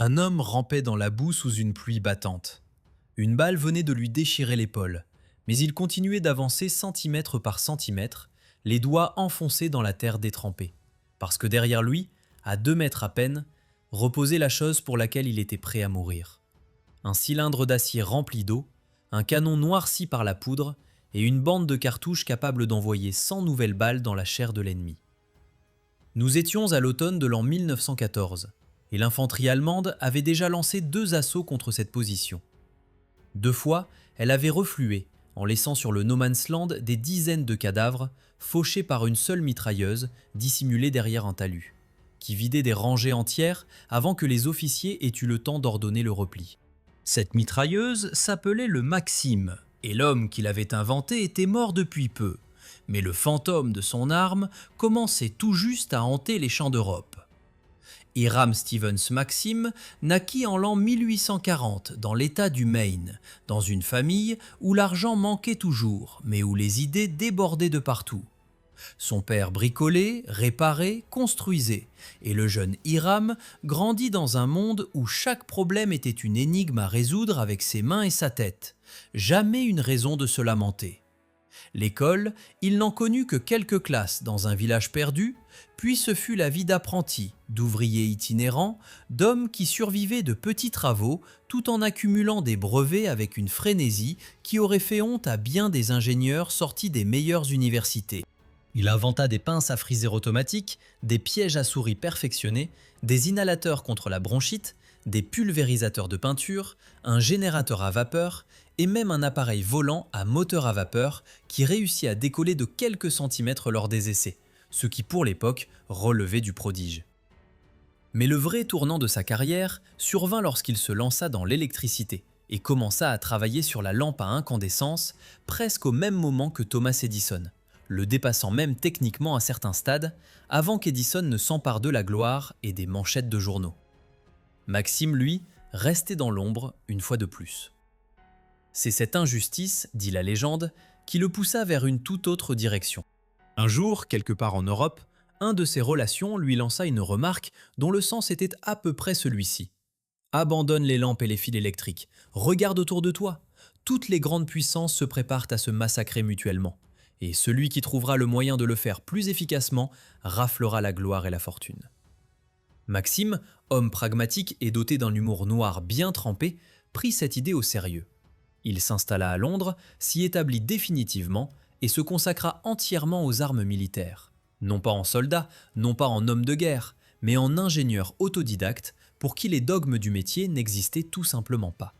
Un homme rampait dans la boue sous une pluie battante. Une balle venait de lui déchirer l'épaule, mais il continuait d'avancer centimètre par centimètre, les doigts enfoncés dans la terre détrempée, parce que derrière lui, à 2 mètres à peine, reposait la chose pour laquelle il était prêt à mourir. Un cylindre d'acier rempli d'eau, un canon noirci par la poudre et une bande de cartouches capable d'envoyer 100 nouvelles balles dans la chair de l'ennemi. Nous étions à l'automne de l'an 1914, et l'infanterie allemande avait déjà lancé 2 assauts contre cette position. 2 fois, elle avait reflué, en laissant sur le No Man's Land des dizaines de cadavres, fauchés par une seule mitrailleuse, dissimulée derrière un talus, qui vidait des rangées entières avant que les officiers aient eu le temps d'ordonner le repli. Cette mitrailleuse s'appelait le Maxim, et l'homme qui l'avait inventée était mort depuis peu, mais le fantôme de son arme commençait tout juste à hanter les champs d'Europe. Hiram Stevens Maxim naquit en l'an 1840 dans l'état du Maine, dans une famille où l'argent manquait toujours, mais où les idées débordaient de partout. Son père bricolait, réparait, construisait, et le jeune Hiram grandit dans un monde où chaque problème était une énigme à résoudre avec ses mains et sa tête, jamais une raison de se lamenter. L'école, il n'en connut que quelques classes dans un village perdu, puis ce fut la vie d'apprenti, d'ouvrier itinérant, d'homme qui survivait de petits travaux tout en accumulant des brevets avec une frénésie qui aurait fait honte à bien des ingénieurs sortis des meilleures universités. Il inventa des pinces à friser automatiques, des pièges à souris perfectionnés, des inhalateurs contre la bronchite, des pulvérisateurs de peinture, un générateur à vapeur et même un appareil volant à moteur à vapeur qui réussit à décoller de quelques centimètres lors des essais, ce qui pour l'époque relevait du prodige. Mais le vrai tournant de sa carrière survint lorsqu'il se lança dans l'électricité et commença à travailler sur la lampe à incandescence presque au même moment que Thomas Edison, le dépassant même techniquement à certains stades, avant qu'Edison ne s'empare de la gloire et des manchettes de journaux. Maxime, lui, restait dans l'ombre une fois de plus. C'est cette injustice, dit la légende, qui le poussa vers une toute autre direction. Un jour, quelque part en Europe, un de ses relations lui lança une remarque dont le sens était à peu près celui-ci. Abandonne les lampes et les fils électriques, regarde autour de toi. Toutes les grandes puissances se préparent à se massacrer mutuellement. Et celui qui trouvera le moyen de le faire plus efficacement raflera la gloire et la fortune. Maxime, homme pragmatique et doté d'un humour noir bien trempé, prit cette idée au sérieux. Il s'installa à Londres, s'y établit définitivement et se consacra entièrement aux armes militaires. Non pas en soldat, non pas en homme de guerre, mais en ingénieur autodidacte pour qui les dogmes du métier n'existaient tout simplement pas.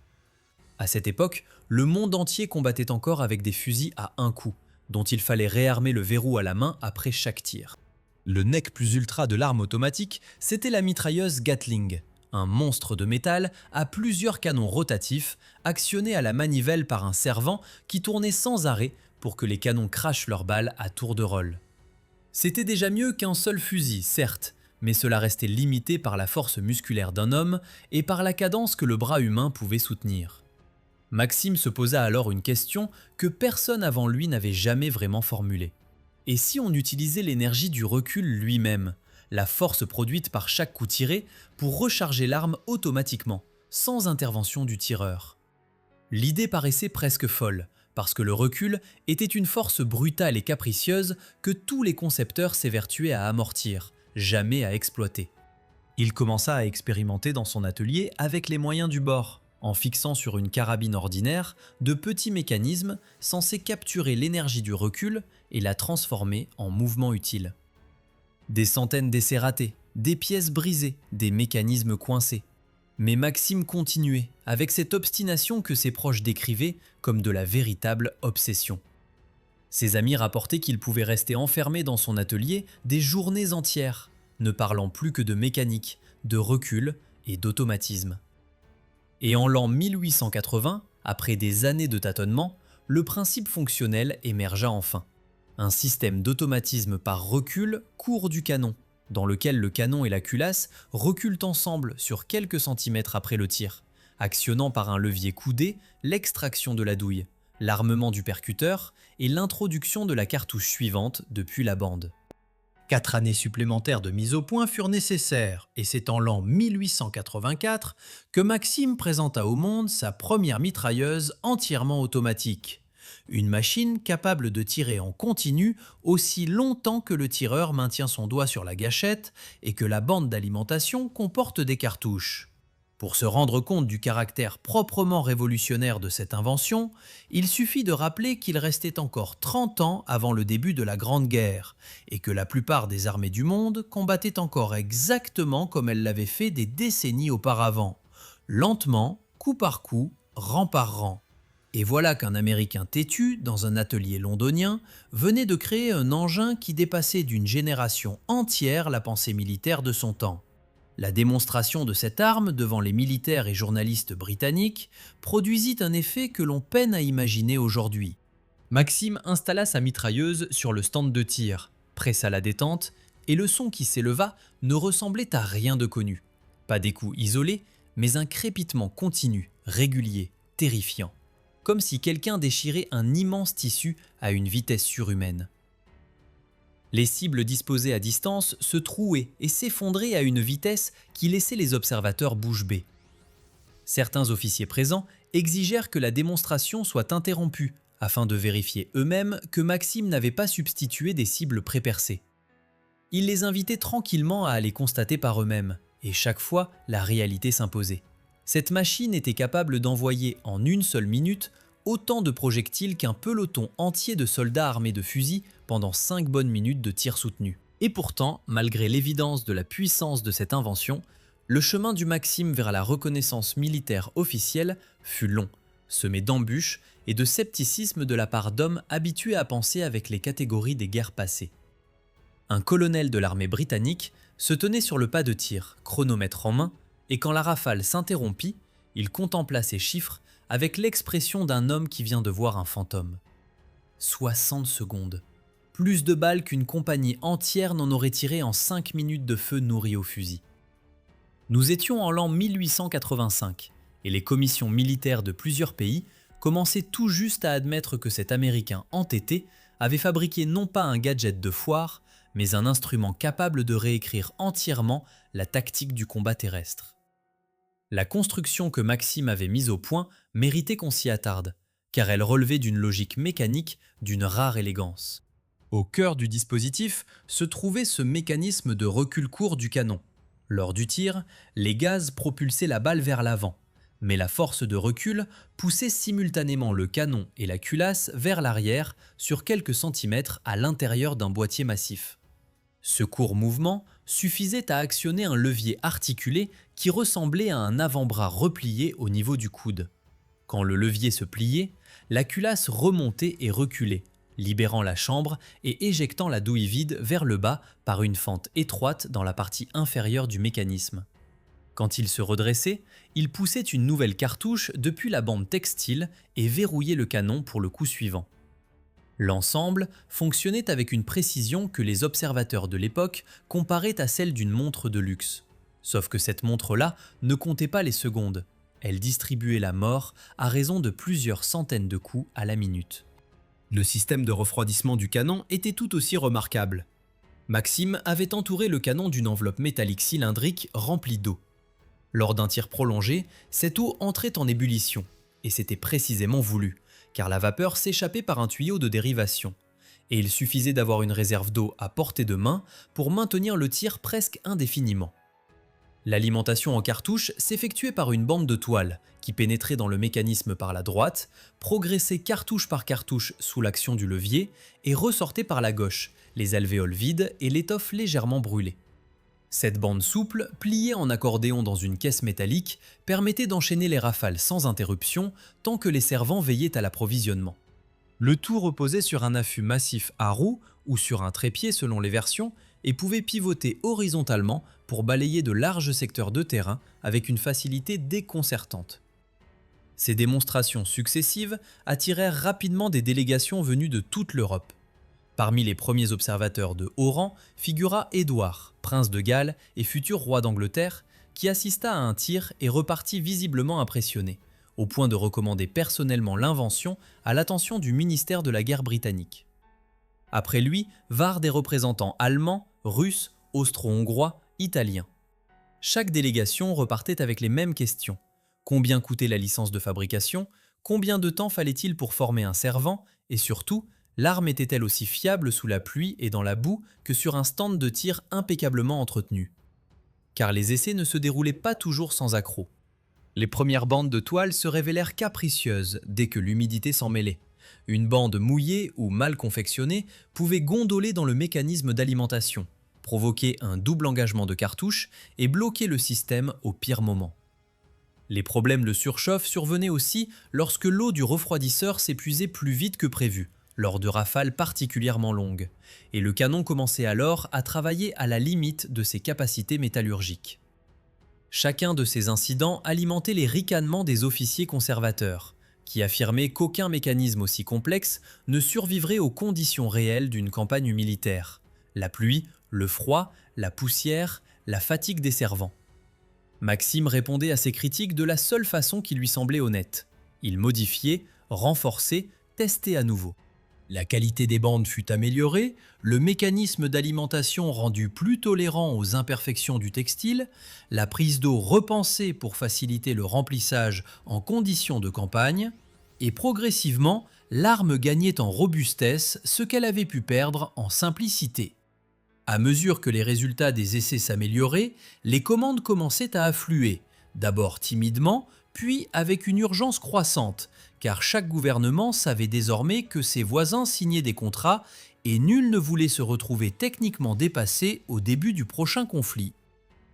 À cette époque, le monde entier combattait encore avec des fusils à un coup, dont il fallait réarmer le verrou à la main après chaque tir. Le nec plus ultra de l'arme automatique, c'était la mitrailleuse Gatling, un monstre de métal à plusieurs canons rotatifs, actionnés à la manivelle par un servant qui tournait sans arrêt pour que les canons crachent leurs balles à tour de rôle. C'était déjà mieux qu'un seul fusil, certes, mais cela restait limité par la force musculaire d'un homme et par la cadence que le bras humain pouvait soutenir. Maxime se posa alors une question que personne avant lui n'avait jamais vraiment formulée. Et si on utilisait l'énergie du recul lui-même, la force produite par chaque coup tiré, pour recharger l'arme automatiquement, sans intervention du tireur? L'idée paraissait presque folle, parce que le recul était une force brutale et capricieuse que tous les concepteurs s'évertuaient à amortir, jamais à exploiter. Il commença à expérimenter dans son atelier avec les moyens du bord, en fixant sur une carabine ordinaire de petits mécanismes censés capturer l'énergie du recul et la transformer en mouvement utile. Des centaines d'essais ratés, des pièces brisées, des mécanismes coincés. Mais Maxime continuait, avec cette obstination que ses proches décrivaient comme de la véritable obsession. Ses amis rapportaient qu'il pouvait rester enfermé dans son atelier des journées entières, ne parlant plus que de mécanique, de recul et d'automatisme. Et en l'an 1880, après des années de tâtonnement, le principe fonctionnel émergea enfin. Un système d'automatisme par recul court du canon, dans lequel le canon et la culasse reculent ensemble sur quelques centimètres après le tir, actionnant par un levier coudé l'extraction de la douille, l'armement du percuteur et l'introduction de la cartouche suivante depuis la bande. 4 années supplémentaires de mise au point furent nécessaires, et c'est en l'an 1884 que Maxim présenta au monde sa première mitrailleuse entièrement automatique. Une machine capable de tirer en continu aussi longtemps que le tireur maintient son doigt sur la gâchette et que la bande d'alimentation comporte des cartouches. Pour se rendre compte du caractère proprement révolutionnaire de cette invention, il suffit de rappeler qu'il restait encore 30 ans avant le début de la Grande Guerre et que la plupart des armées du monde combattaient encore exactement comme elles l'avaient fait des décennies auparavant, lentement, coup par coup, rang par rang. Et voilà qu'un Américain têtu, dans un atelier londonien, venait de créer un engin qui dépassait d'une génération entière la pensée militaire de son temps. La démonstration de cette arme devant les militaires et journalistes britanniques produisit un effet que l'on peine à imaginer aujourd'hui. Maxim installa sa mitrailleuse sur le stand de tir, pressa la détente, et le son qui s'éleva ne ressemblait à rien de connu. Pas des coups isolés, mais un crépitement continu, régulier, terrifiant. Comme si quelqu'un déchirait un immense tissu à une vitesse surhumaine. Les cibles disposées à distance se trouaient et s'effondraient à une vitesse qui laissait les observateurs bouche bée. Certains officiers présents exigèrent que la démonstration soit interrompue afin de vérifier eux-mêmes que Maxim n'avait pas substitué des cibles prépercées. Ils les invitaient tranquillement à aller constater par eux-mêmes, et chaque fois, la réalité s'imposait. Cette machine était capable d'envoyer en une seule minute autant de projectiles qu'un peloton entier de soldats armés de fusils pendant 5 bonnes minutes de tir soutenu. Et pourtant, malgré l'évidence de la puissance de cette invention, le chemin du Maxim vers la reconnaissance militaire officielle fut long, semé d'embûches et de scepticisme de la part d'hommes habitués à penser avec les catégories des guerres passées. Un colonel de l'armée britannique se tenait sur le pas de tir, chronomètre en main, et quand la rafale s'interrompit, il contempla ces chiffres avec l'expression d'un homme qui vient de voir un fantôme. 60 secondes. Plus de balles qu'une compagnie entière n'en aurait tiré en 5 minutes de feu nourri au fusil. Nous étions en l'an 1885, et les commissions militaires de plusieurs pays commençaient tout juste à admettre que cet Américain entêté avait fabriqué non pas un gadget de foire, mais un instrument capable de réécrire entièrement la tactique du combat terrestre. La construction que Maxim avait mise au point méritait qu'on s'y attarde, car elle relevait d'une logique mécanique d'une rare élégance. Au cœur du dispositif se trouvait ce mécanisme de recul court du canon. Lors du tir, les gaz propulsaient la balle vers l'avant, mais la force de recul poussait simultanément le canon et la culasse vers l'arrière sur quelques centimètres à l'intérieur d'un boîtier massif. Ce court mouvement suffisait à actionner un levier articulé qui ressemblait à un avant-bras replié au niveau du coude. Quand le levier se pliait, la culasse remontait et reculait, libérant la chambre et éjectant la douille vide vers le bas par une fente étroite dans la partie inférieure du mécanisme. Quand il se redressait, il poussait une nouvelle cartouche depuis la bande textile et verrouillait le canon pour le coup suivant. L'ensemble fonctionnait avec une précision que les observateurs de l'époque comparaient à celle d'une montre de luxe. Sauf que cette montre-là ne comptait pas les secondes. Elle distribuait la mort à raison de plusieurs centaines de coups à la minute. Le système de refroidissement du canon était tout aussi remarquable. Maxim avait entouré le canon d'une enveloppe métallique cylindrique remplie d'eau. Lors d'un tir prolongé, cette eau entrait en ébullition, et c'était précisément voulu, car la vapeur s'échappait par un tuyau de dérivation, et il suffisait d'avoir une réserve d'eau à portée de main pour maintenir le tir presque indéfiniment. L'alimentation en cartouche s'effectuait par une bande de toile qui pénétrait dans le mécanisme par la droite, progressait cartouche par cartouche sous l'action du levier et ressortait par la gauche, les alvéoles vides et l'étoffe légèrement brûlée. Cette bande souple, pliée en accordéon dans une caisse métallique, permettait d'enchaîner les rafales sans interruption tant que les servants veillaient à l'approvisionnement. Le tout reposait sur un affût massif à roue ou sur un trépied selon les versions et pouvait pivoter horizontalement pour balayer de larges secteurs de terrain avec une facilité déconcertante. Ces démonstrations successives attirèrent rapidement des délégations venues de toute l'Europe. Parmi les premiers observateurs de haut rang figura Édouard, prince de Galles et futur roi d'Angleterre, qui assista à un tir et repartit visiblement impressionné, au point de recommander personnellement l'invention à l'attention du ministère de la guerre britannique. Après lui vinrent des représentants allemands, russes, austro-hongrois, italiens. Chaque délégation repartait avec les mêmes questions. Combien coûtait la licence de fabrication? Combien de temps fallait-il pour former un servant? Et surtout, l'arme était-elle aussi fiable sous la pluie et dans la boue que sur un stand de tir impeccablement entretenu? Car les essais ne se déroulaient pas toujours sans accroc. Les premières bandes de toile se révélèrent capricieuses dès que l'humidité s'en mêlait. Une bande mouillée ou mal confectionnée pouvait gondoler dans le mécanisme d'alimentation, provoquer un double engagement de cartouches et bloquer le système au pire moment. Les problèmes de surchauffe survenaient aussi lorsque l'eau du refroidisseur s'épuisait plus vite que prévu, lors de rafales particulièrement longues, et le canon commençait alors à travailler à la limite de ses capacités métallurgiques. Chacun de ces incidents alimentait les ricanements des officiers conservateurs, qui affirmaient qu'aucun mécanisme aussi complexe ne survivrait aux conditions réelles d'une campagne militaire: la pluie, le froid, la poussière, la fatigue des servants. Maxime répondait à ces critiques de la seule façon qui lui semblait honnête. Il modifiait, renforçait, testait à nouveau. La qualité des bandes fut améliorée, le mécanisme d'alimentation rendu plus tolérant aux imperfections du textile, la prise d'eau repensée pour faciliter le remplissage en conditions de campagne, et progressivement, l'arme gagnait en robustesse ce qu'elle avait pu perdre en simplicité. À mesure que les résultats des essais s'amélioraient, les commandes commençaient à affluer, d'abord timidement, puis avec une urgence croissante, car chaque gouvernement savait désormais que ses voisins signaient des contrats et nul ne voulait se retrouver techniquement dépassé au début du prochain conflit.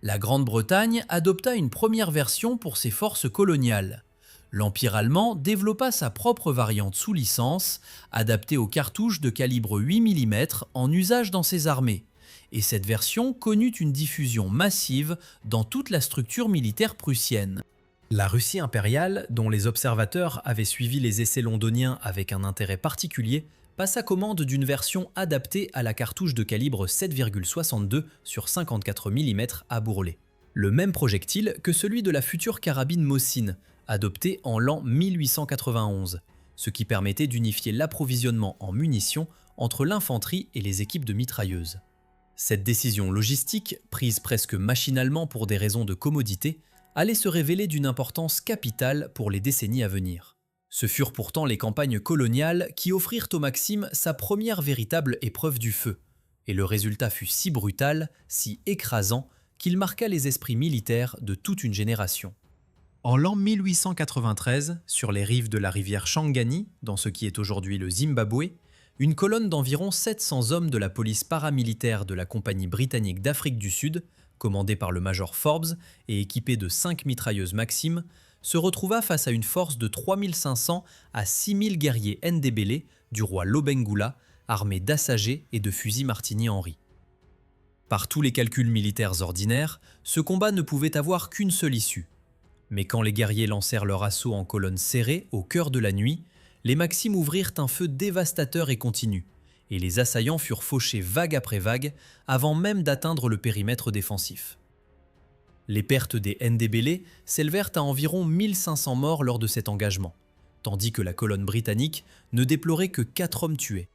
La Grande-Bretagne adopta une première version pour ses forces coloniales. L'Empire allemand développa sa propre variante sous licence, adaptée aux cartouches de calibre 8 mm en usage dans ses armées. Et cette version connut une diffusion massive dans toute la structure militaire prussienne. La Russie impériale, dont les observateurs avaient suivi les essais londoniens avec un intérêt particulier, passa commande d'une version adaptée à la cartouche de calibre 7,62 sur 54 mm à bourrelet. Le même projectile que celui de la future carabine Mosin, adoptée en l'an 1891, ce qui permettait d'unifier l'approvisionnement en munitions entre l'infanterie et les équipes de mitrailleuses. Cette décision logistique, prise presque machinalement pour des raisons de commodité, allait se révéler d'une importance capitale pour les décennies à venir. Ce furent pourtant les campagnes coloniales qui offrirent au Maxime sa première véritable épreuve du feu, et le résultat fut si brutal, si écrasant, qu'il marqua les esprits militaires de toute une génération. En l'an 1893, sur les rives de la rivière Shangani, dans ce qui est aujourd'hui le Zimbabwe, une colonne d'environ 700 hommes de la police paramilitaire de la Compagnie britannique d'Afrique du Sud, commandée par le major Forbes et équipée de 5 mitrailleuses Maxim, se retrouva face à une force de 3500 à 6000 guerriers Ndébélé du roi Lobengula, armés d'assagets et de fusils Martini-Henry. Par tous les calculs militaires ordinaires, ce combat ne pouvait avoir qu'une seule issue. Mais quand les guerriers lancèrent leur assaut en colonne serrée au cœur de la nuit, les Maxim ouvrirent un feu dévastateur et continu, et les assaillants furent fauchés vague après vague avant même d'atteindre le périmètre défensif. Les pertes des Ndébélé s'élevèrent à environ 1500 morts lors de cet engagement, tandis que la colonne britannique ne déplorait que 4 hommes tués.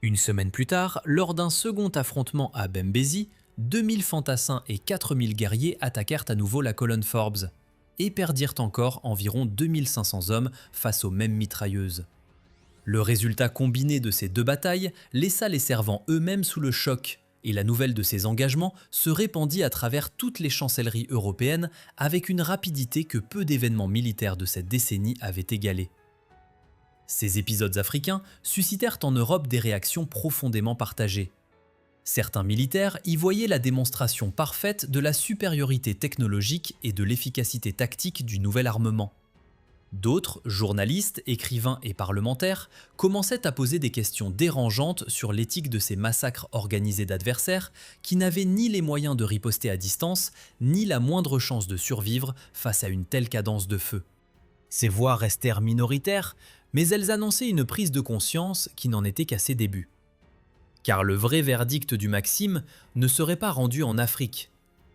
Une semaine plus tard, lors d'un second affrontement à Bembezi, 2000 fantassins et 4000 guerriers attaquèrent à nouveau la colonne Forbes, et perdirent encore environ 2500 hommes face aux mêmes mitrailleuses. Le résultat combiné de ces deux batailles laissa les servants eux-mêmes sous le choc, et la nouvelle de ces engagements se répandit à travers toutes les chancelleries européennes avec une rapidité que peu d'événements militaires de cette décennie avaient égalée. Ces épisodes africains suscitèrent en Europe des réactions profondément partagées. Certains militaires y voyaient la démonstration parfaite de la supériorité technologique et de l'efficacité tactique du nouvel armement. D'autres, journalistes, écrivains et parlementaires, commençaient à poser des questions dérangeantes sur l'éthique de ces massacres organisés d'adversaires qui n'avaient ni les moyens de riposter à distance, ni la moindre chance de survivre face à une telle cadence de feu. Ces voix restèrent minoritaires, mais elles annonçaient une prise de conscience qui n'en était qu'à ses débuts. Car le vrai verdict du Maxim ne serait pas rendu en Afrique.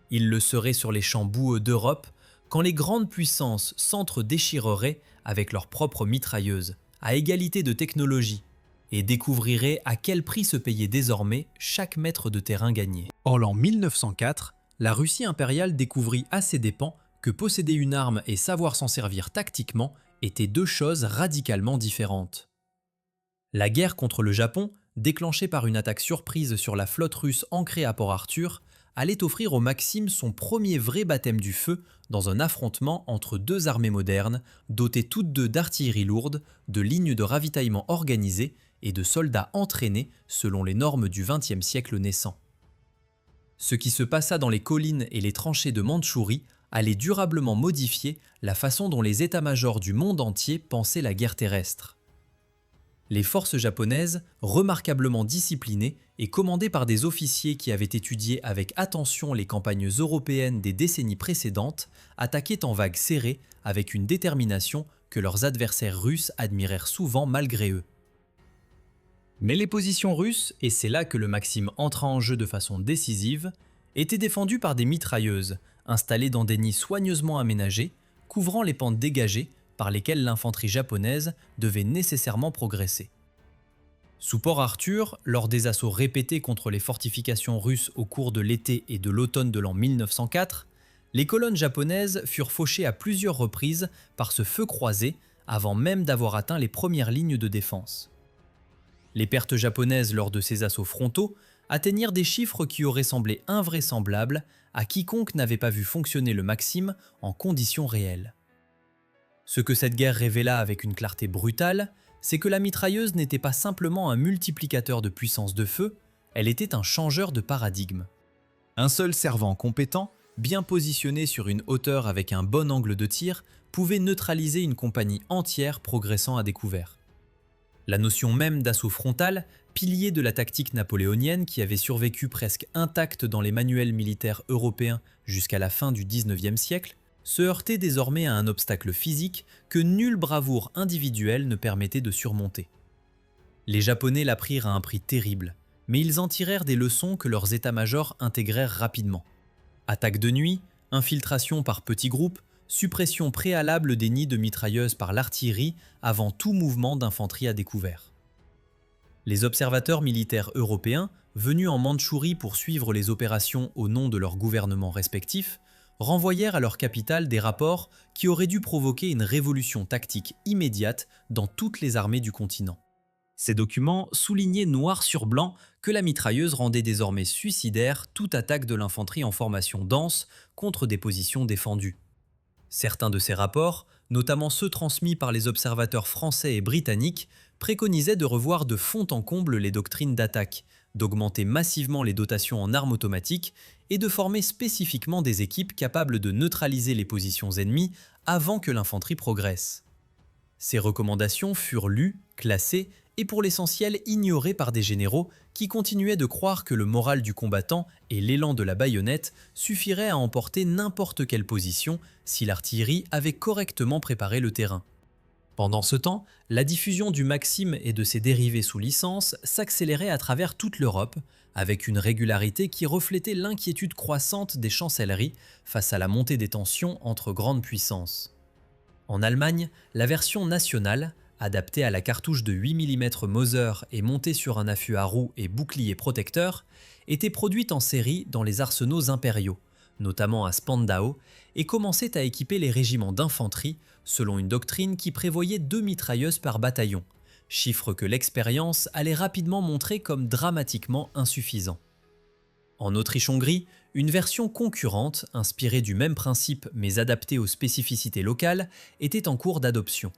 Il le serait sur les champs boueux d'Europe, quand les grandes puissances s'entre-déchireraient avec leurs propres mitrailleuses, à égalité de technologie, et découvrirait à quel prix se payait désormais chaque mètre de terrain gagné. En l'an 1904, la Russie impériale découvrit à ses dépens que posséder une arme et savoir s'en servir tactiquement étaient deux choses radicalement différentes. La guerre contre le Japon, déclenchée par une attaque surprise sur la flotte russe ancrée à Port-Arthur, allait offrir aux Maxims son premier vrai baptême du feu dans un affrontement entre deux armées modernes, dotées toutes deux d'artillerie lourde, de lignes de ravitaillement organisées et de soldats entraînés selon les normes du XXe siècle naissant. Ce qui se passa dans les collines et les tranchées de Mandchourie allait durablement modifier la façon dont les états-majors du monde entier pensaient la guerre terrestre. Les forces japonaises, remarquablement disciplinées et commandées par des officiers qui avaient étudié avec attention les campagnes européennes des décennies précédentes, attaquaient en vagues serrées avec une détermination que leurs adversaires russes admirèrent souvent malgré eux. Mais les positions russes, et c'est là que le Maxim entra en jeu de façon décisive, étaient défendues par des mitrailleuses, installées dans des nids soigneusement aménagés, couvrant les pentes dégagées par lesquelles l'infanterie japonaise devait nécessairement progresser. Sous Port-Arthur, lors des assauts répétés contre les fortifications russes au cours de l'été et de l'automne de l'an 1904, les colonnes japonaises furent fauchées à plusieurs reprises par ce feu croisé avant même d'avoir atteint les premières lignes de défense. Les pertes japonaises lors de ces assauts frontaux atteignirent des chiffres qui auraient semblé invraisemblables à quiconque n'avait pas vu fonctionner le Maxim en conditions réelles. Ce que cette guerre révéla avec une clarté brutale, c'est que la mitrailleuse n'était pas simplement un multiplicateur de puissance de feu, elle était un changeur de paradigme. Un seul servant compétent, bien positionné sur une hauteur avec un bon angle de tir, pouvait neutraliser une compagnie entière progressant à découvert. La notion même d'assaut frontal, pilier de la tactique napoléonienne qui avait survécu presque intacte dans les manuels militaires européens jusqu'à la fin du XIXe siècle, se heurtait désormais à un obstacle physique que nulle bravoure individuelle ne permettait de surmonter. Les Japonais l'apprirent à un prix terrible, mais ils en tirèrent des leçons que leurs états-majors intégrèrent rapidement. Attaque de nuit, infiltration par petits groupes, suppression préalable des nids de mitrailleuses par l'artillerie avant tout mouvement d'infanterie à découvert. Les observateurs militaires européens, venus en Mandchourie pour suivre les opérations au nom de leurs gouvernements respectifs, renvoyèrent à leur capitale des rapports qui auraient dû provoquer une révolution tactique immédiate dans toutes les armées du continent. Ces documents soulignaient noir sur blanc que la mitrailleuse rendait désormais suicidaire toute attaque de l'infanterie en formation dense contre des positions défendues. Certains de ces rapports, notamment ceux transmis par les observateurs français et britanniques, préconisaient de revoir de fond en comble les doctrines d'attaque, d'augmenter massivement les dotations en armes automatiques et de former spécifiquement des équipes capables de neutraliser les positions ennemies avant que l'infanterie progresse. Ces recommandations furent lues, classées et pour l'essentiel ignorées par des généraux qui continuaient de croire que le moral du combattant et l'élan de la baïonnette suffiraient à emporter n'importe quelle position si l'artillerie avait correctement préparé le terrain. Pendant ce temps, la diffusion du Maxim et de ses dérivés sous licence s'accélérait à travers toute l'Europe, avec une régularité qui reflétait l'inquiétude croissante des chancelleries face à la montée des tensions entre grandes puissances. En Allemagne, la version nationale, adaptée à la cartouche de 8 mm Mauser et montée sur un affût à roues et bouclier protecteur, était produite en série dans les arsenaux impériaux, notamment à Spandau, et commençait à équiper les régiments d'infanterie selon une doctrine qui prévoyait 2 mitrailleuses par bataillon, chiffre que l'expérience allait rapidement montrer comme dramatiquement insuffisant. En Autriche-Hongrie, une version concurrente, inspirée du même principe mais adaptée aux spécificités locales, était en cours d'adoption.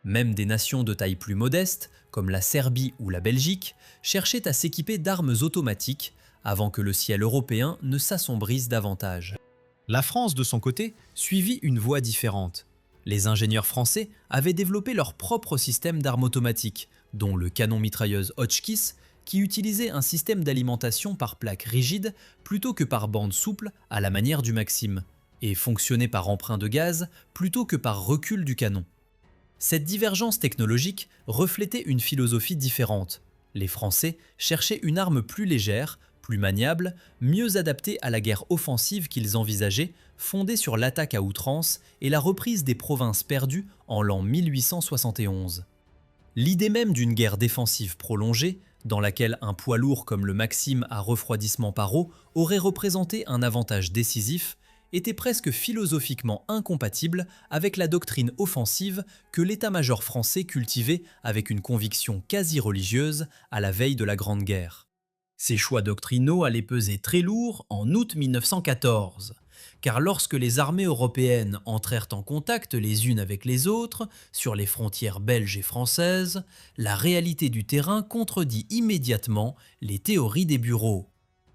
Même des nations de taille plus modeste, comme la Serbie ou la Belgique, cherchaient à s'équiper d'armes automatiques avant que le ciel européen ne s'assombrisse davantage. La France, de son côté, suivit une voie différente. Les ingénieurs français avaient développé leur propre système d'armes automatiques, dont le canon mitrailleuse Hotchkiss, qui utilisait un système d'alimentation par plaque rigide plutôt que par bande souple à la manière du Maxim, et fonctionnait par emprunt de gaz plutôt que par recul du canon. Cette divergence technologique reflétait une philosophie différente. Les Français cherchaient une arme plus légère, plus maniable, mieux adaptée à la guerre offensive qu'ils envisageaient, fondée sur l'attaque à outrance et la reprise des provinces perdues en l'an 1871. L'idée même d'une guerre défensive prolongée, dans laquelle un poids lourd comme le Maxime à refroidissement par eau aurait représenté un avantage décisif, était presque philosophiquement incompatible avec la doctrine offensive que l'état-major français cultivait avec une conviction quasi religieuse à la veille de la Grande Guerre. Ces choix doctrinaux allaient peser très lourd en août 1914, car lorsque les armées européennes entrèrent en contact les unes avec les autres sur les frontières belges et françaises, la réalité du terrain contredit immédiatement les théories des bureaux.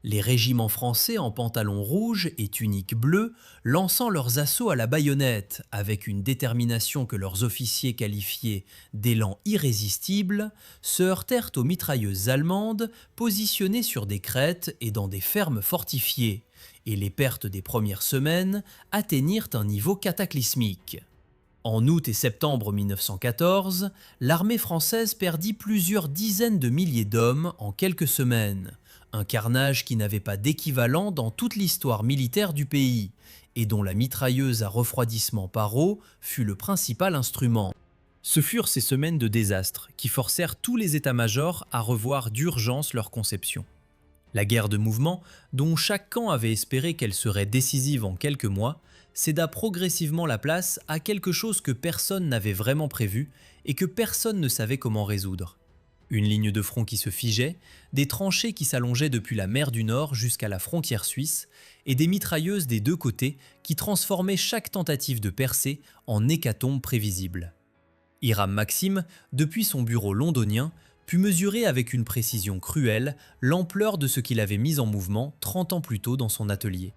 Les régiments français en pantalon rouge et tunique bleue, lançant leurs assauts à la baïonnette avec une détermination que leurs officiers qualifiaient d'élan irrésistible, se heurtèrent aux mitrailleuses allemandes positionnées sur des crêtes et dans des fermes fortifiées, et les pertes des premières semaines atteignirent un niveau cataclysmique. En août et septembre 1914, l'armée française perdit plusieurs dizaines de milliers d'hommes en quelques semaines, un carnage qui n'avait pas d'équivalent dans toute l'histoire militaire du pays, et dont la mitrailleuse à refroidissement par eau fut le principal instrument. Ce furent ces semaines de désastre qui forcèrent tous les états-majors à revoir d'urgence leur conception. La guerre de mouvement, dont chaque camp avait espéré qu'elle serait décisive en quelques mois, céda progressivement la place à quelque chose que personne n'avait vraiment prévu et que personne ne savait comment résoudre. Une ligne de front qui se figeait, des tranchées qui s'allongeaient depuis la mer du Nord jusqu'à la frontière suisse, et des mitrailleuses des deux côtés qui transformaient chaque tentative de percée en hécatombe prévisible. Hiram Maxim, depuis son bureau londonien, put mesurer avec une précision cruelle l'ampleur de ce qu'il avait mis en mouvement 30 ans plus tôt dans son atelier.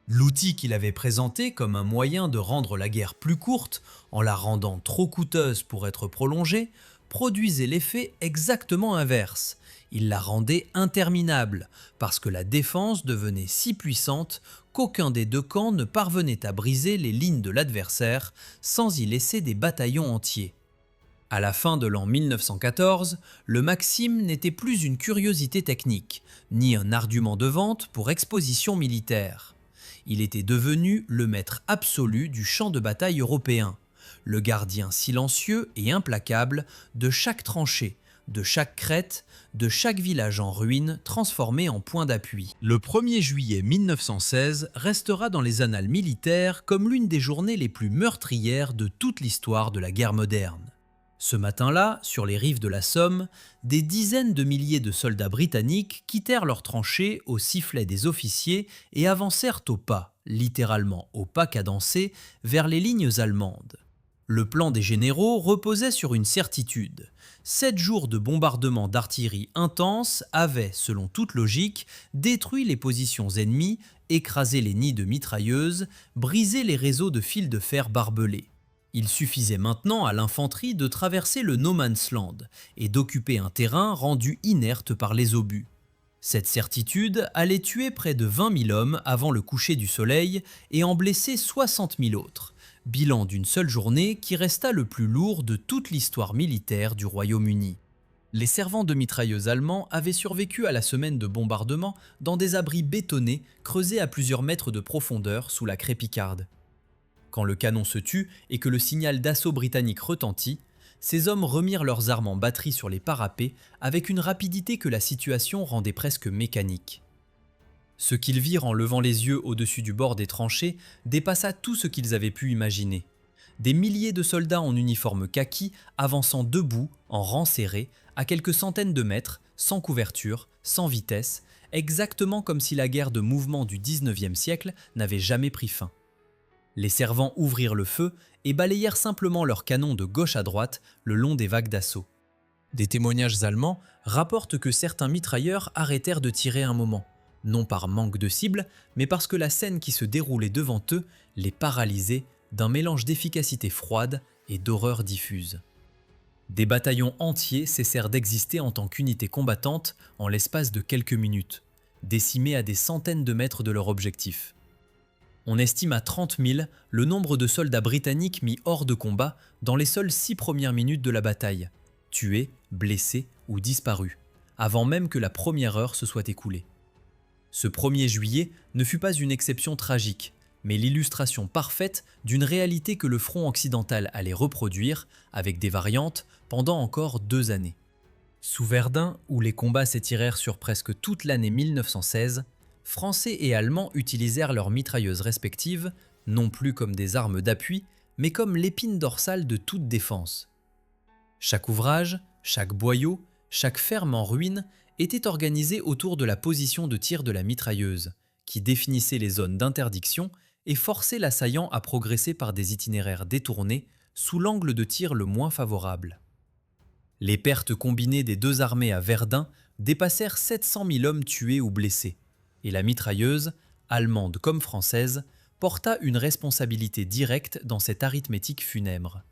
L'outil qu'il avait présenté comme un moyen de rendre la guerre plus courte, en la rendant trop coûteuse pour être prolongée, produisait l'effet exactement inverse. Il la rendait interminable, parce que la défense devenait si puissante qu'aucun des deux camps ne parvenait à briser les lignes de l'adversaire sans y laisser des bataillons entiers. À la fin de l'an 1914, le Maxim n'était plus une curiosité technique, ni un argument de vente pour exposition militaire. Il était devenu le maître absolu du champ de bataille européen, le gardien silencieux et implacable de chaque tranchée, de chaque crête, de chaque village en ruine transformé en point d'appui. Le 1er juillet 1916 restera dans les annales militaires comme l'une des journées les plus meurtrières de toute l'histoire de la guerre moderne. Ce matin-là, sur les rives de la Somme, des dizaines de milliers de soldats britanniques quittèrent leurs tranchées au sifflet des officiers et avancèrent au pas, littéralement au pas cadencé, vers les lignes allemandes. Le plan des généraux reposait sur une certitude. 7 jours de bombardements d'artillerie intense avaient, selon toute logique, détruit les positions ennemies, écrasé les nids de mitrailleuses, brisé les réseaux de fils de fer barbelés. Il suffisait maintenant à l'infanterie de traverser le No Man's Land et d'occuper un terrain rendu inerte par les obus. Cette certitude allait tuer près de 20 000 hommes avant le coucher du soleil et en blesser 60 000 autres, bilan d'une seule journée qui resta le plus lourd de toute l'histoire militaire du Royaume-Uni. Les servants de mitrailleuses allemands avaient survécu à la semaine de bombardement dans des abris bétonnés creusés à plusieurs mètres de profondeur sous la craie picarde. Quand le canon se tut et que le signal d'assaut britannique retentit, ces hommes remirent leurs armes en batterie sur les parapets avec une rapidité que la situation rendait presque mécanique. Ce qu'ils virent en levant les yeux au-dessus du bord des tranchées dépassa tout ce qu'ils avaient pu imaginer. Des milliers de soldats en uniforme kaki avançant debout, en rang serré, à quelques centaines de mètres, sans couverture, sans vitesse, exactement comme si la guerre de mouvement du XIXe siècle n'avait jamais pris fin. Les servants ouvrirent le feu et balayèrent simplement leurs canons de gauche à droite le long des vagues d'assaut. Des témoignages allemands rapportent que certains mitrailleurs arrêtèrent de tirer un moment, non par manque de cible, mais parce que la scène qui se déroulait devant eux les paralysait d'un mélange d'efficacité froide et d'horreur diffuse. Des bataillons entiers cessèrent d'exister en tant qu'unité combattante en l'espace de quelques minutes, décimés à des centaines de mètres de leur objectif. On estime à 30 000 le nombre de soldats britanniques mis hors de combat dans les seules 6 premières minutes de la bataille, tués, blessés ou disparus, avant même que la première heure se soit écoulée. Ce 1er juillet ne fut pas une exception tragique, mais l'illustration parfaite d'une réalité que le front occidental allait reproduire, avec des variantes, pendant encore 2 années. Sous Verdun, où les combats s'étirèrent sur presque toute l'année 1916, Français et Allemands utilisèrent leurs mitrailleuses respectives, non plus comme des armes d'appui, mais comme l'épine dorsale de toute défense. Chaque ouvrage, chaque boyau, chaque ferme en ruine était organisé autour de la position de tir de la mitrailleuse, qui définissait les zones d'interdiction et forçait l'assaillant à progresser par des itinéraires détournés sous l'angle de tir le moins favorable. Les pertes combinées des 2 armées à Verdun dépassèrent 700 000 hommes tués ou blessés, et la mitrailleuse, allemande comme française, porta une responsabilité directe dans cette arithmétique funèbre.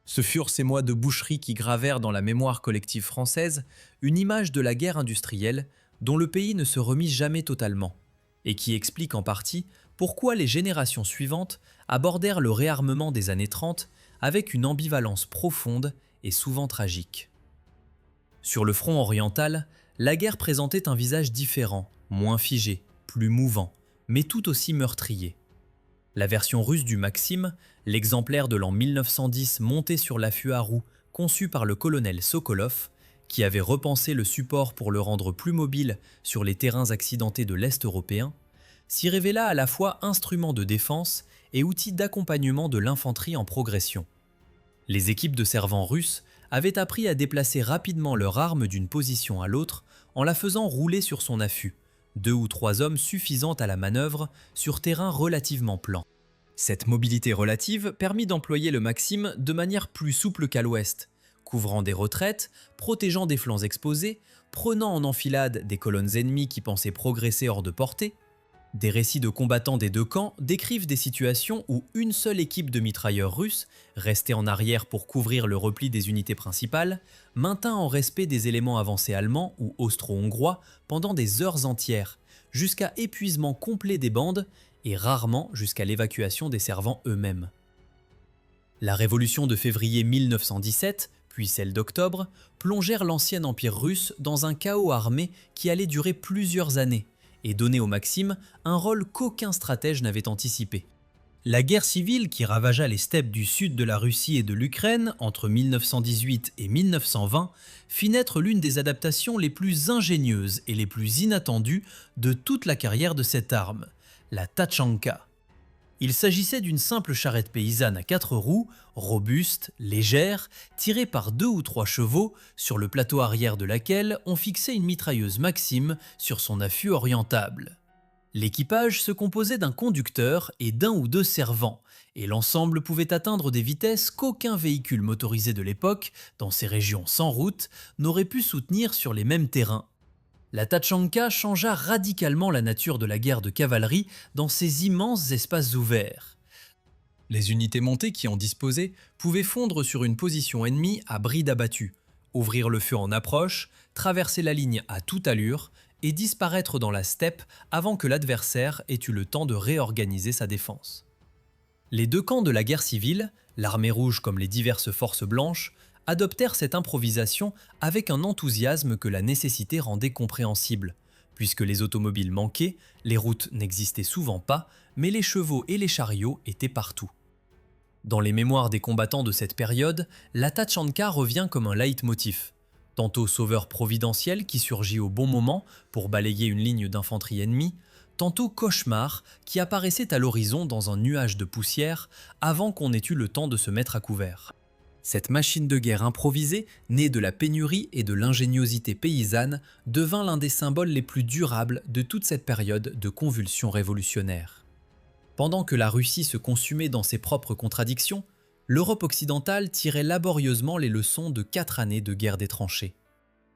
Ce furent ces mois de boucherie qui gravèrent dans la mémoire collective française une image de la guerre industrielle dont le pays ne se remit jamais totalement, et qui explique en partie pourquoi les générations suivantes abordèrent le réarmement des années 30 avec une ambivalence profonde et souvent tragique. Sur le front oriental, la guerre présentait un visage différent, moins figé, plus mouvant, mais tout aussi meurtrier. La version russe du Maxim, l'exemplaire de l'an 1910 monté sur l'affût à roues conçu par le colonel Sokolov, qui avait repensé le support pour le rendre plus mobile sur les terrains accidentés de l'Est européen, s'y révéla à la fois instrument de défense et outil d'accompagnement de l'infanterie en progression. Les équipes de servants russes avaient appris à déplacer rapidement leur arme d'une position à l'autre en la faisant rouler sur son affût, 2 ou 3 hommes suffisant à la manœuvre sur terrain relativement plan. Cette mobilité relative permit d'employer le Maxim de manière plus souple qu'à l'ouest, couvrant des retraites, protégeant des flancs exposés, prenant en enfilade des colonnes ennemies qui pensaient progresser hors de portée. Des récits de combattants des 2 camps décrivent des situations où une seule équipe de mitrailleurs russes, restée en arrière pour couvrir le repli des unités principales, maintint en respect des éléments avancés allemands ou austro-hongrois pendant des heures entières, jusqu'à épuisement complet des bandes et rarement jusqu'à l'évacuation des servants eux-mêmes. La révolution de février 1917, puis celle d'octobre, plongèrent l'ancien empire russe dans un chaos armé qui allait durer plusieurs années, et donner au Maxim un rôle qu'aucun stratège n'avait anticipé. La guerre civile qui ravagea les steppes du sud de la Russie et de l'Ukraine entre 1918 et 1920 fit naître l'une des adaptations les plus ingénieuses et les plus inattendues de toute la carrière de cette arme, la Tachanka. Il s'agissait d'une simple charrette paysanne à 4 roues, robuste, légère, tirée par 2 ou 3 chevaux, sur le plateau arrière de laquelle on fixait une mitrailleuse Maxim sur son affût orientable. L'équipage se composait d'un conducteur et d'1 ou 2 servants, et l'ensemble pouvait atteindre des vitesses qu'aucun véhicule motorisé de l'époque, dans ces régions sans route, n'aurait pu soutenir sur les mêmes terrains. La Tachanka changea radicalement la nature de la guerre de cavalerie dans ces immenses espaces ouverts. Les unités montées qui en disposaient pouvaient fondre sur une position ennemie à bride abattue, ouvrir le feu en approche, traverser la ligne à toute allure et disparaître dans la steppe avant que l'adversaire ait eu le temps de réorganiser sa défense. Les 2 camps de la guerre civile, l'armée rouge comme les diverses forces blanches, adoptèrent cette improvisation avec un enthousiasme que la nécessité rendait compréhensible, puisque les automobiles manquaient, les routes n'existaient souvent pas, mais les chevaux et les chariots étaient partout. Dans les mémoires des combattants de cette période, la Tachanka revient comme un leitmotiv, tantôt sauveur providentiel qui surgit au bon moment pour balayer une ligne d'infanterie ennemie, tantôt cauchemar qui apparaissait à l'horizon dans un nuage de poussière avant qu'on ait eu le temps de se mettre à couvert. Cette machine de guerre improvisée, née de la pénurie et de l'ingéniosité paysanne, devint l'un des symboles les plus durables de toute cette période de convulsions révolutionnaires. Pendant que la Russie se consumait dans ses propres contradictions, l'Europe occidentale tirait laborieusement les leçons de 4 années de guerre des tranchées.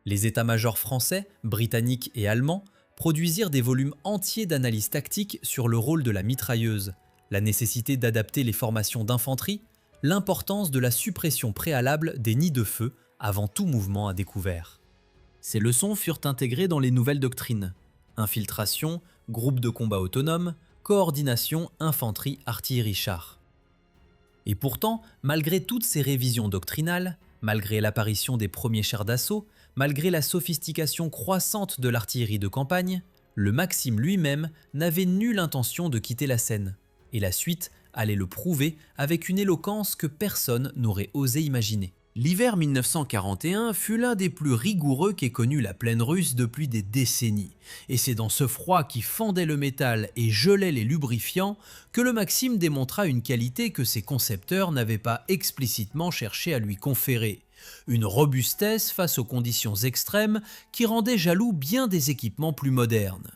Les états-majors français, britanniques et allemands produisirent des volumes entiers d'analyses tactiques sur le rôle de la mitrailleuse, la nécessité d'adapter les formations d'infanterie, l'importance de la suppression préalable des nids de feu avant tout mouvement à découvert. Ces leçons furent intégrées dans les nouvelles doctrines: infiltration, groupe de combat autonome, coordination, infanterie, artillerie, chars. Et pourtant, malgré toutes ces révisions doctrinales, malgré l'apparition des premiers chars d'assaut, malgré la sophistication croissante de l'artillerie de campagne, le Maxim lui-même n'avait nulle intention de quitter la scène. et la suite allait le prouver avec une éloquence que personne n'aurait osé imaginer. L'hiver 1941 fut l'un des plus rigoureux qu'ait connu la plaine russe depuis des décennies, et c'est dans ce froid qui fendait le métal et gelait les lubrifiants que le Maxim démontra une qualité que ses concepteurs n'avaient pas explicitement cherché à lui conférer, une robustesse face aux conditions extrêmes qui rendait jaloux bien des équipements plus modernes.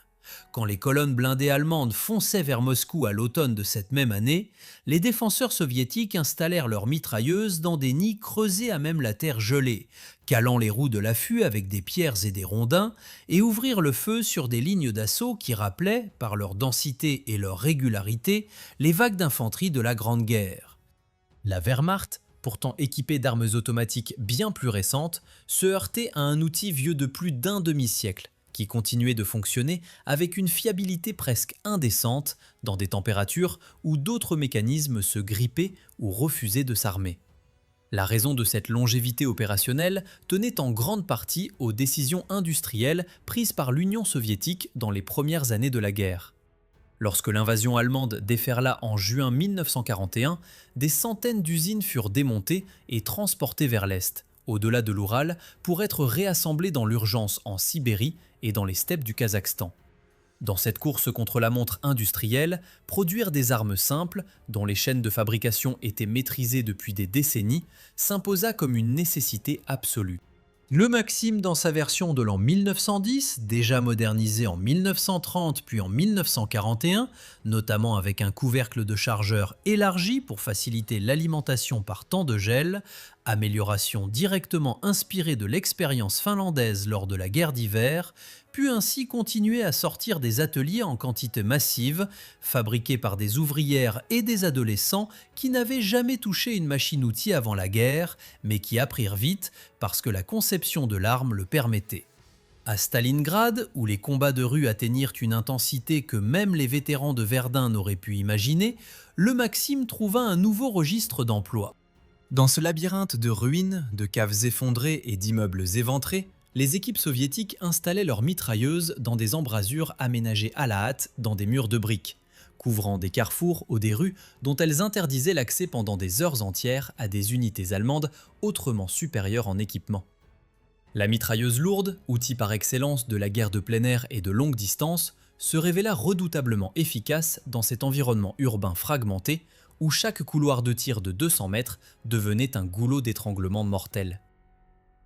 Quand les colonnes blindées allemandes fonçaient vers Moscou à l'automne de cette même année, les défenseurs soviétiques installèrent leurs mitrailleuses dans des nids creusés à même la terre gelée, calant les roues de l'affût avec des pierres et des rondins, et ouvrirent le feu sur des lignes d'assaut qui rappelaient, par leur densité et leur régularité, les vagues d'infanterie de la Grande Guerre. La Wehrmacht, pourtant équipée d'armes automatiques bien plus récentes, se heurtait à un outil vieux de plus d'un demi-siècle, qui continuait de fonctionner avec une fiabilité presque indécente dans des températures où d'autres mécanismes se grippaient ou refusaient de s'armer. La raison de cette longévité opérationnelle tenait en grande partie aux décisions industrielles prises par l'Union soviétique dans les premières années de la guerre. Lorsque l'invasion allemande déferla en juin 1941, des centaines d'usines furent démontées et transportées vers l'Est, au-delà de l'Oural, pour être réassemblées dans l'urgence en Sibérie et dans les steppes du Kazakhstan. Dans cette course contre la montre industrielle, produire des armes simples, dont les chaînes de fabrication étaient maîtrisées depuis des décennies, s'imposa comme une nécessité absolue. Le Maxim, dans sa version de l'an 1910, déjà modernisé en 1930 puis en 1941, notamment avec un couvercle de chargeur élargi pour faciliter l'alimentation par temps de gel, amélioration directement inspirée de l'expérience finlandaise lors de la guerre d'hiver, put ainsi continuer à sortir des ateliers en quantité massive, fabriqués par des ouvrières et des adolescents qui n'avaient jamais touché une machine-outil avant la guerre, mais qui apprirent vite parce que la conception de l'arme le permettait. À Stalingrad, où les combats de rue atteignirent une intensité que même les vétérans de Verdun n'auraient pu imaginer, le Maxim trouva un nouveau registre d'emploi. Dans ce labyrinthe de ruines, de caves effondrées et d'immeubles éventrés, les équipes soviétiques installaient leurs mitrailleuses dans des embrasures aménagées à la hâte dans des murs de briques, couvrant des carrefours ou des rues dont elles interdisaient l'accès pendant des heures entières à des unités allemandes autrement supérieures en équipement. La mitrailleuse lourde, outil par excellence de la guerre de plein air et de longue distance, se révéla redoutablement efficace dans cet environnement urbain fragmenté où chaque couloir de tir de 200 mètres devenait un goulot d'étranglement mortel.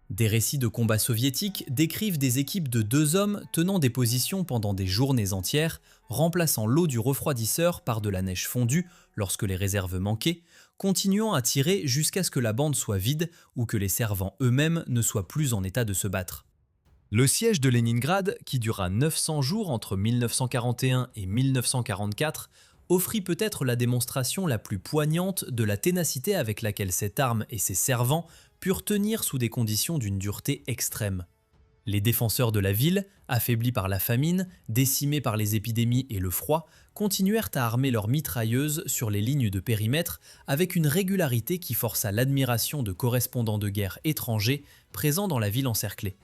Des récits de combats soviétiques décrivent des équipes de 2 hommes tenant des positions pendant des journées entières, remplaçant l'eau du refroidisseur par de la neige fondue lorsque les réserves manquaient, continuant à tirer jusqu'à ce que la bande soit vide ou que les servants eux-mêmes ne soient plus en état de se battre. Le siège de Leningrad, qui dura 900 jours entre 1941 et 1944, offrit peut-être la démonstration la plus poignante de la ténacité avec laquelle cette arme et ses servants purent tenir sous des conditions d'une dureté extrême. Les défenseurs de la ville, affaiblis par la famine, décimés par les épidémies et le froid, continuèrent à armer leurs mitrailleuses sur les lignes de périmètre avec une régularité qui força l'admiration de correspondants de guerre étrangers présents dans la ville encerclée.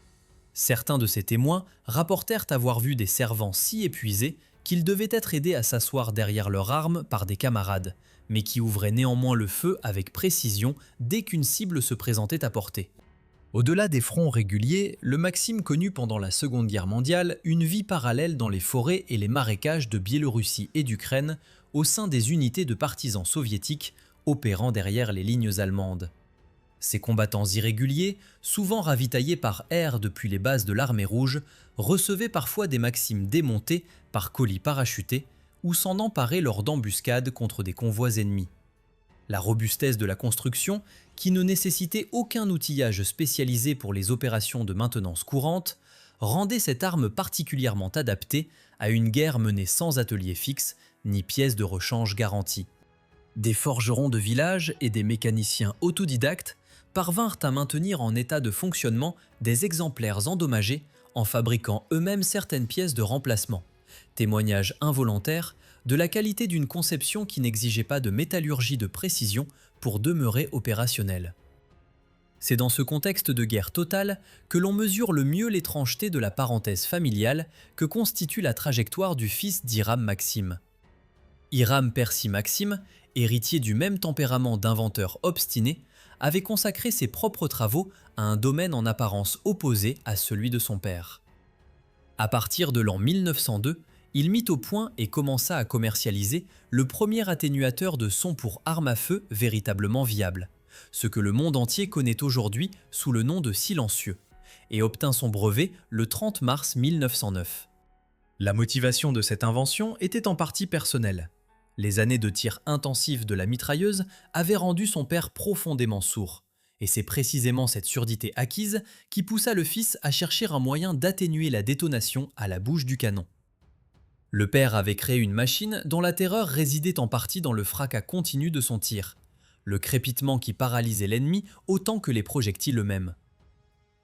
Certains de ces témoins rapportèrent avoir vu des servants si épuisés qu'ils devaient être aidés à s'asseoir derrière leurs armes par des camarades, mais qui ouvraient néanmoins le feu avec précision dès qu'une cible se présentait à portée. Au-delà des fronts réguliers, le Maxim connut pendant la Seconde Guerre mondiale une vie parallèle dans les forêts et les marécages de Biélorussie et d'Ukraine au sein des unités de partisans soviétiques opérant derrière les lignes allemandes. Ces combattants irréguliers, souvent ravitaillés par air depuis les bases de l'armée rouge, recevaient parfois des Maxims démontés par colis parachutés ou s'en emparaient lors d'embuscades contre des convois ennemis. La robustesse de la construction, qui ne nécessitait aucun outillage spécialisé pour les opérations de maintenance courante, rendait cette arme particulièrement adaptée à une guerre menée sans atelier fixe ni pièces de rechange garanties. Des forgerons de village et des mécaniciens autodidactes parvinrent à maintenir en état de fonctionnement des exemplaires endommagés en fabriquant eux-mêmes certaines pièces de remplacement, témoignage involontaire de la qualité d'une conception qui n'exigeait pas de métallurgie de précision pour demeurer opérationnelle. C'est dans ce contexte de guerre totale que l'on mesure le mieux l'étrangeté de la parenthèse familiale que constitue la trajectoire du fils d'Hiram Maxim. Hiram Percy Maxim, héritier du même tempérament d'inventeur obstiné, avait consacré ses propres travaux à un domaine en apparence opposé à celui de son père. À partir de l'an 1902, il mit au point et commença à commercialiser le premier atténuateur de son pour arme à feu véritablement viable, ce que le monde entier connaît aujourd'hui sous le nom de silencieux, et obtint son brevet le 30 mars 1909. La motivation de cette invention était en partie personnelle. Les années de tir intensif de la mitrailleuse avaient rendu son père profondément sourd, et c'est précisément cette surdité acquise qui poussa le fils à chercher un moyen d'atténuer la détonation à la bouche du canon. Le père avait créé une machine dont la terreur résidait en partie dans le fracas continu de son tir, le crépitement qui paralysait l'ennemi autant que les projectiles eux-mêmes.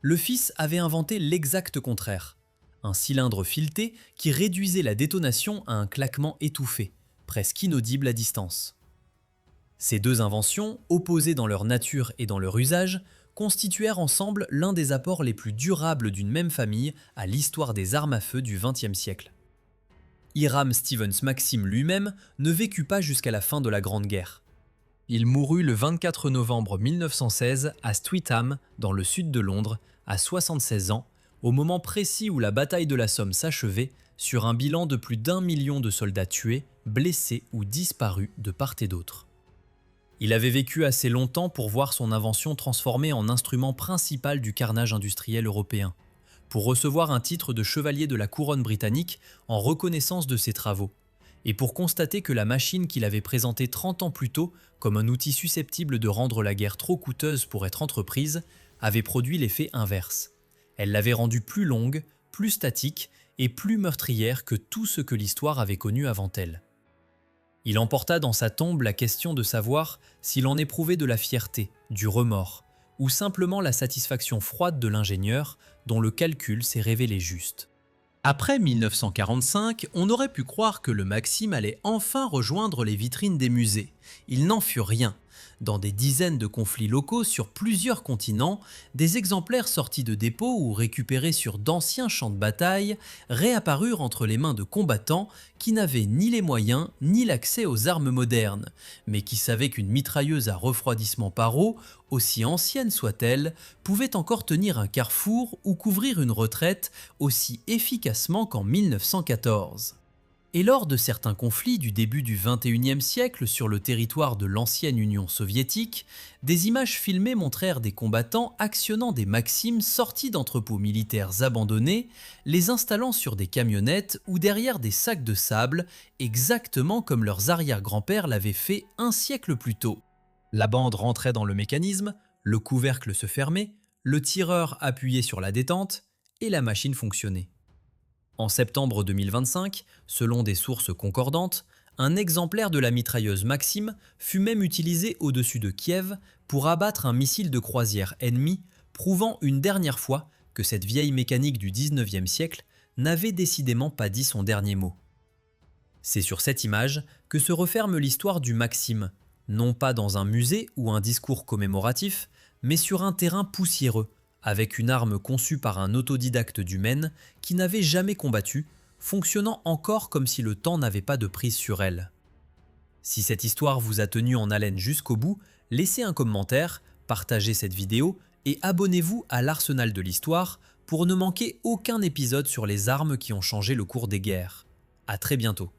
Le fils avait inventé l'exact contraire, un cylindre fileté qui réduisait la détonation à un claquement étouffé, presque inaudible à distance. Ces deux inventions, opposées dans leur nature et dans leur usage, constituèrent ensemble l'un des apports les plus durables d'une même famille à l'histoire des armes à feu du XXe siècle. Hiram Stevens Maxim lui-même ne vécut pas jusqu'à la fin de la Grande Guerre. Il mourut le 24 novembre 1916 à Streatham, dans le sud de Londres, à 76 ans, au moment précis où la bataille de la Somme s'achevait, sur un bilan de plus d'1 million de soldats tués, blessés ou disparus de part et d'autre. Il avait vécu assez longtemps pour voir son invention transformée en instrument principal du carnage industriel européen, pour recevoir un titre de chevalier de la couronne britannique en reconnaissance de ses travaux, et pour constater que la machine qu'il avait présentée 30 ans plus tôt comme un outil susceptible de rendre la guerre trop coûteuse pour être entreprise, avait produit l'effet inverse. Elle l'avait rendue plus longue, plus statique et plus meurtrière que tout ce que l'histoire avait connu avant elle. Il emporta dans sa tombe la question de savoir s'il en éprouvait de la fierté, du remords, ou simplement la satisfaction froide de l'ingénieur dont le calcul s'est révélé juste. Après 1945, on aurait pu croire que le Maxim allait enfin rejoindre les vitrines des musées. Il n'en fut rien. Dans des dizaines de conflits locaux sur plusieurs continents, des exemplaires sortis de dépôts ou récupérés sur d'anciens champs de bataille réapparurent entre les mains de combattants qui n'avaient ni les moyens ni l'accès aux armes modernes, mais qui savaient qu'une mitrailleuse à refroidissement par eau, aussi ancienne soit-elle, pouvait encore tenir un carrefour ou couvrir une retraite aussi efficacement qu'en 1914. Et lors de certains conflits du début du XXIe siècle sur le territoire de l'ancienne Union soviétique, des images filmées montrèrent des combattants actionnant des Maxims sortis d'entrepôts militaires abandonnés, les installant sur des camionnettes ou derrière des sacs de sable, exactement comme leurs arrière-grands-pères l'avaient fait un siècle plus tôt. La bande rentrait dans le mécanisme, le couvercle se fermait, le tireur appuyait sur la détente et la machine fonctionnait. En septembre 2025, selon des sources concordantes, un exemplaire de la mitrailleuse Maxim fut même utilisé au-dessus de Kiev pour abattre un missile de croisière ennemi, prouvant une dernière fois que cette vieille mécanique du 19e siècle n'avait décidément pas dit son dernier mot. C'est sur cette image que se referme l'histoire du Maxim, non pas dans un musée ou un discours commémoratif, mais sur un terrain poussiéreux, avec une arme conçue par un autodidacte du Maine qui n'avait jamais combattu, fonctionnant encore comme si le temps n'avait pas de prise sur elle. Si cette histoire vous a tenu en haleine jusqu'au bout, laissez un commentaire, partagez cette vidéo et abonnez-vous à l'Arsenal de l'Histoire pour ne manquer aucun épisode sur les armes qui ont changé le cours des guerres. À très bientôt.